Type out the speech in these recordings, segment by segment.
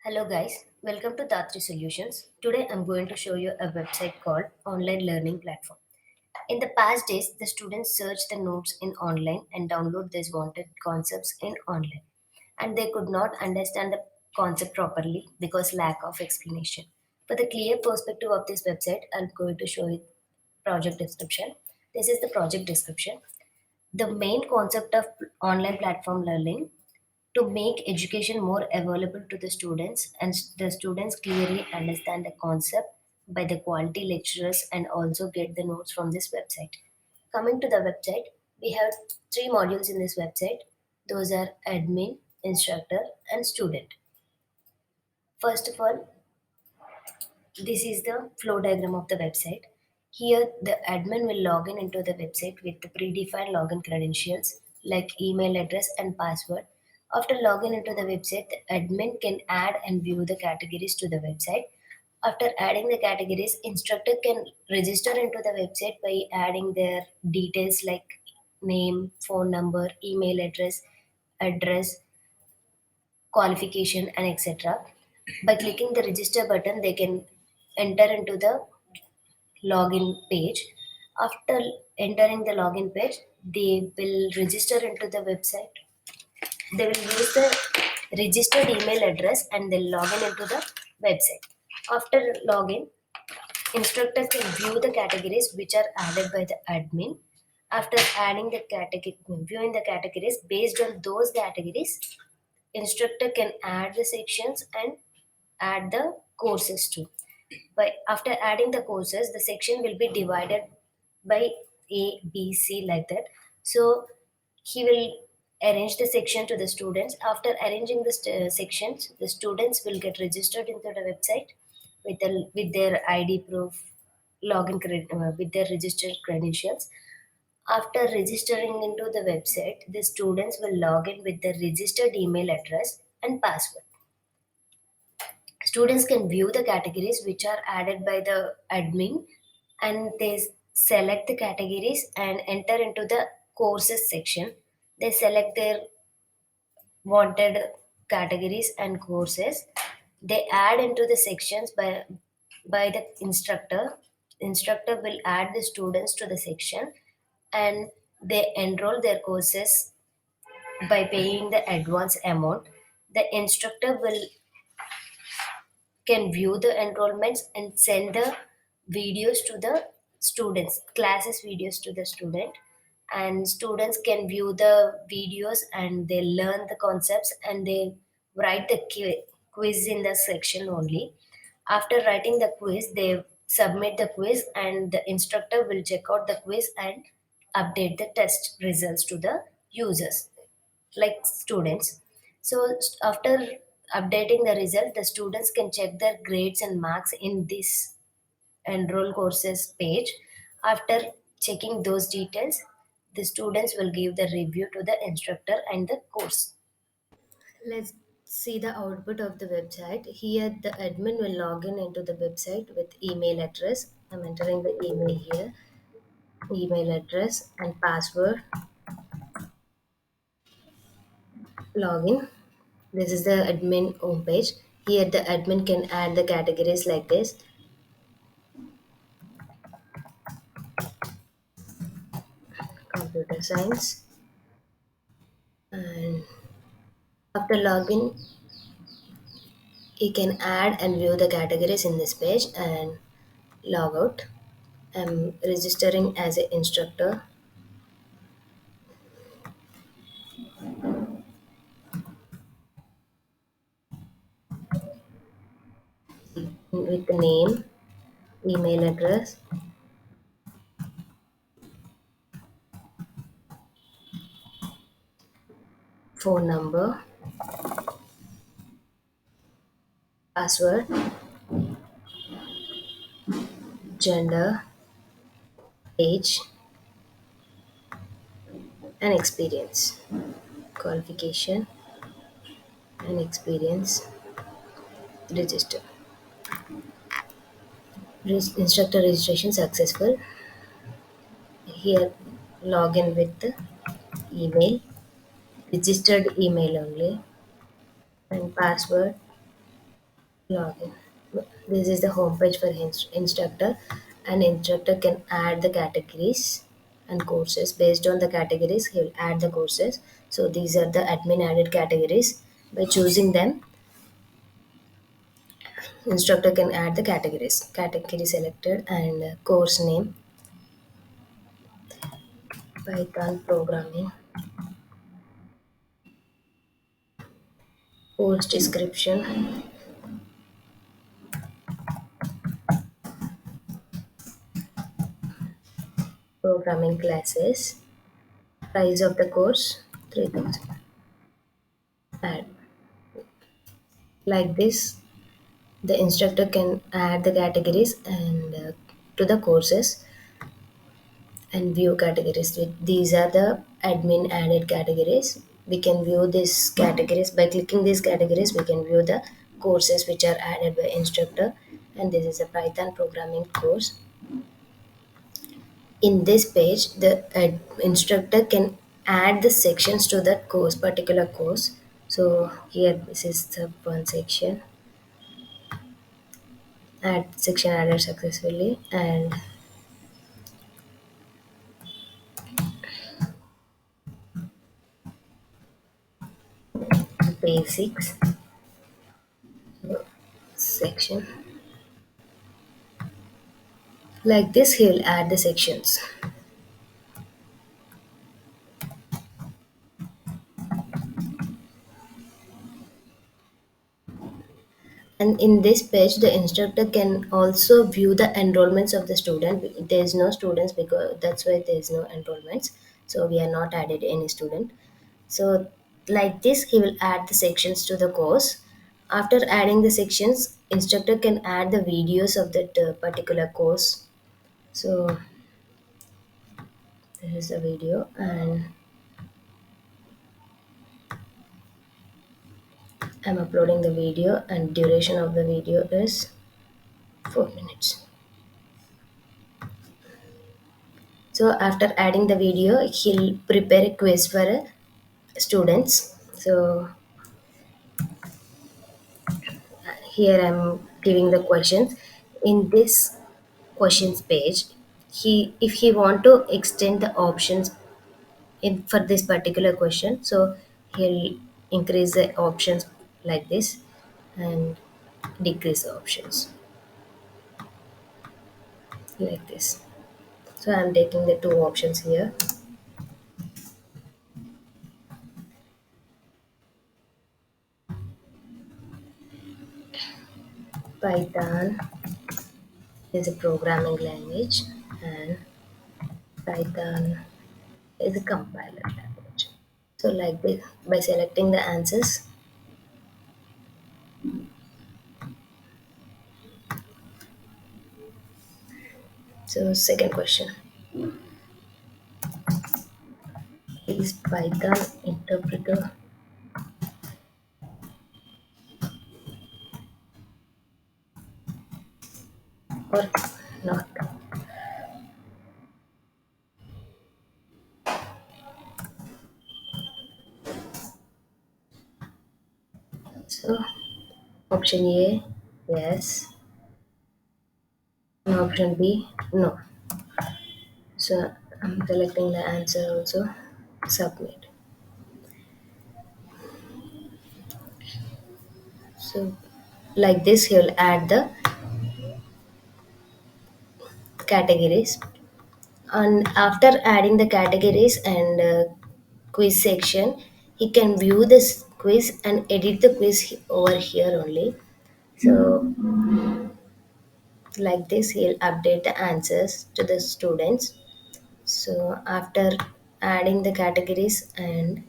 Hello guys, welcome to DHAATRI Solutions. Today I'm going to show you a website called Online Learning Platform. In the past days, the students search the notes in online and download these wanted concepts in online. And they could not understand the concept properly because lack of explanation. For the clear perspective of this website, I'm going to show you project description. This is the project description. The main concept of online platform learning to make education more available to the students and the students clearly understand the concept by the quality lecturers and also get the notes from this website. Coming to the website, we have three modules in this website. Those are admin, instructor, and student. First of all, this is the flow diagram of the website. Here, the admin will log in into the website with the predefined login credentials like email address and password. After login into the website, the admin can add and view the categories to the website. After adding the categories, instructor can register into the website by adding their details like name, phone number, email address, qualification, and etc. By clicking the register button, they can enter into the login page. After entering the login page, they will register into the website. They will use the registered email address and they'll log in into the website. After login, instructor can view the categories which are added by the admin. After adding the category, viewing the categories based on those categories, instructor can add the sections and add the courses too. But after adding the courses, the section will be divided by A, B, C like that. So he will arrange the section to the students. After arranging the sections, the students will get registered into the website with their ID proof, with their registered credentials. After registering into the website, the students will log in with their registered email address and password. Students can view the categories which are added by the admin and they select the categories and enter into the courses section. They select their wanted categories and courses. They add into the sections by the instructor. Instructor will add the students to the section and they enroll their courses by paying the advance amount. The instructor will can view the enrollments and send the videos to the students, classes videos to the student, and students can view the videos and they learn the concepts and they write the quiz in the section only. After writing the quiz, they submit the quiz and the instructor will check out the quiz and update the test results to the users like students. So after updating the result, the students can check their grades and marks in this enroll courses page. After checking those details, the students will give the review to the instructor and the course. Let's see the output of the website. Here the admin will log in into the website with email address. I'm entering the email here, email address and password, login. This is the admin homepage. Here the admin can add the categories like this. Computer science. And after login, he can add and view the categories in this page and log out. I'm registering as an instructor with the name, email address, phone number, password, gender, age, and experience. Qualification and experience. Register. Instructor registration successful. Here login with the email, registered email only, and password Login. This is the home page for instructor. An instructor can add the categories and courses. Based on the categories, he will add the courses. So these are the admin added categories. By choosing them, instructor can add the categories. Category selected and course name, Python programming, course description, programming classes, price of the course 3000. Add. Like this, the instructor can add the categories and to the courses and view categories. These are the admin added categories. We can view these categories by clicking these categories. We can view the courses which are added by instructor. And this is a Python programming course. In this page, the instructor can add the sections to that course, particular course. So here, this is the one section. Add section added successfully, and basics section. Like this, he will add the sections. And in this page, the instructor can also view the enrollments of the student. There is no students because that's why there is no enrollments. So we are not added any student. So like this, he will add the sections to the course. After adding the sections, instructor can add the videos of that particular course. So this is a video, and I'm uploading the video, and duration of the video is 4 minutes. So after adding the video, he'll prepare a quiz for students. So here I'm giving the questions. In this questions page, he if he want to extend the options in for this particular question, so he'll increase the options like this and decrease the options like this. So I'm taking the two options here. Python is a programming language, and Python is a compiler language. So like this, by selecting the answers, so second question, is Python interpreter or not? So option A, yes, and option B, no. So I'm selecting the answer also, submit. So like this, he'll add the categories, and after adding the categories and quiz section, he can view this quiz and edit the quiz over here only. So like this, he'll update the answers to the students. So after adding the categories, and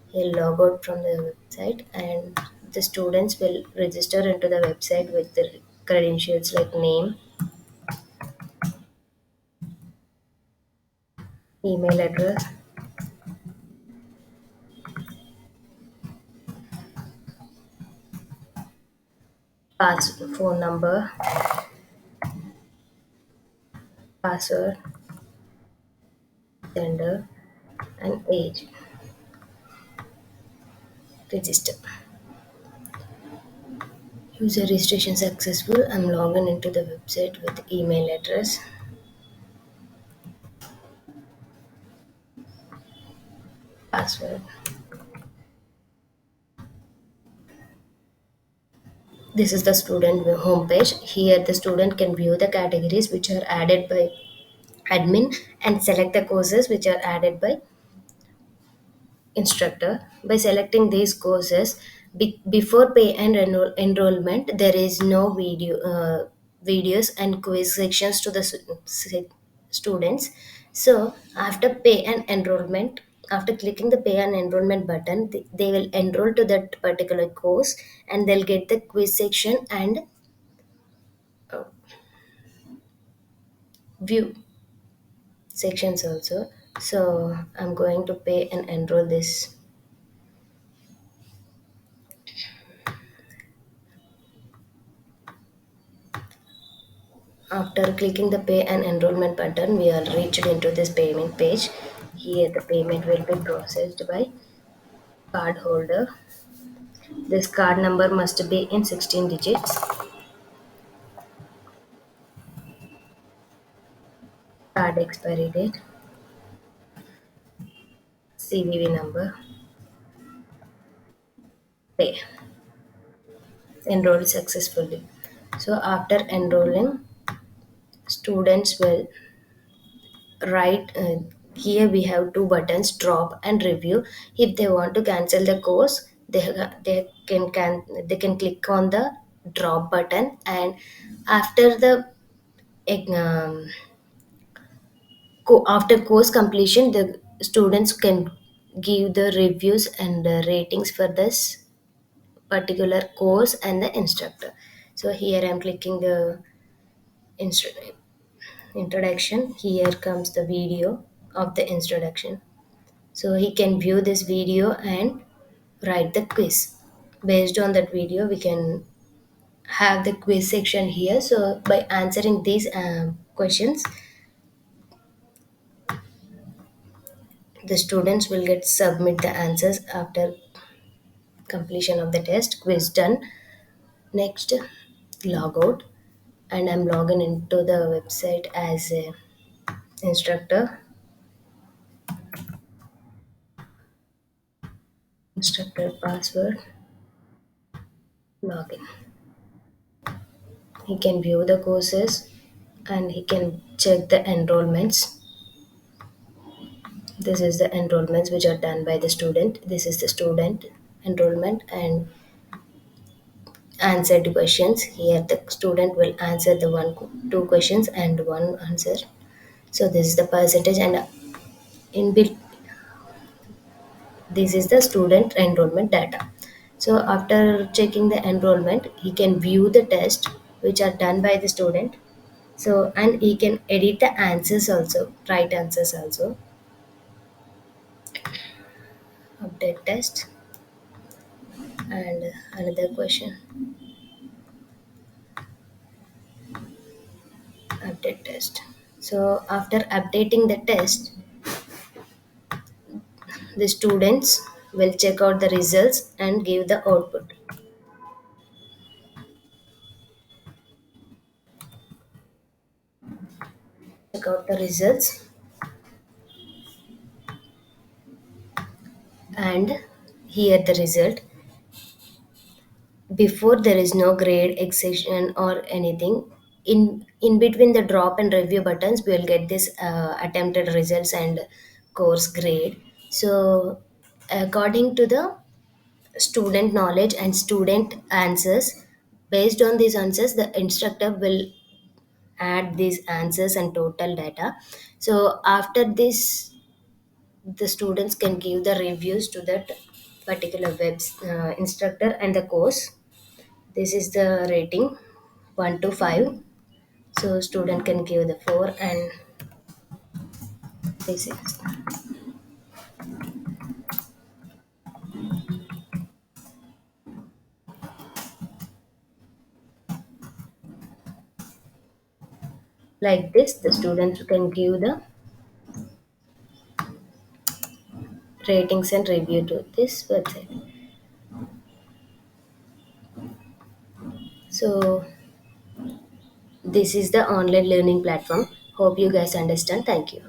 he'll log out from the website, and the students will register into the website with the credentials like name, email address, phone number, password, gender, and age. Register. User registration successful. I'm logging into the website with email address, password. This is the student homepage. Here the student can view the categories which are added by admin and select the courses which are added by instructor. By selecting these courses before pay and enrollment, there is no videos and quiz sections to the students. So after pay and enrollment, after clicking the pay and enrollment button, they will enroll to that particular course, and they'll get the quiz section and uh, view sections also. So I'm going to pay and enroll this. After clicking the pay and enrollment button, we are reached into this payment page. Here the payment will be processed by card holder. This card number must be in 16 digits. Card expiry date, CVV number, pay. Enrolled successfully. So after enrolling, students will write here we have two buttons, drop and review. If they want to cancel the course, they can click on the drop button, and after the um, after course completion, the students can give the reviews and ratings for this particular course and the instructor. So here I'm clicking the instru- introduction. Here comes the video of the introduction. So he can view this video and write the quiz. Based on that video, we can have the quiz section here. So by answering these questions, the students will get submit the answers after completion of the test. Quiz done. Next, log out, and I'm logging into the website as a instructor. Instructor password, login. He can view the courses and he can check the enrollments. This is the enrollments which are done by the student. This is the student enrollment and answered questions. Here the student will answer the two questions and one answer. So this is the percentage, and in this is the student enrollment data. So after checking the enrollment, he can view the test which are done by the student. So and he can edit the answers also, write answers also. Update test and another question. Update test. So after updating the test, the students will check out the results and give the output. Check out the results, and here the result. Before there is no grade, exception or anything. In between the drop and review buttons, we will get this attempted results and course grade. So according to the student knowledge and student answers, based on these answers, the instructor will add these answers and total data. So after this, the students can give the reviews to that particular instructor and the course. This is the rating, 1 to 5. So student can give the 4, and this is like this. The students can give the ratings and review to this website. So this is the online learning platform. Hope you guys understand. Thank you.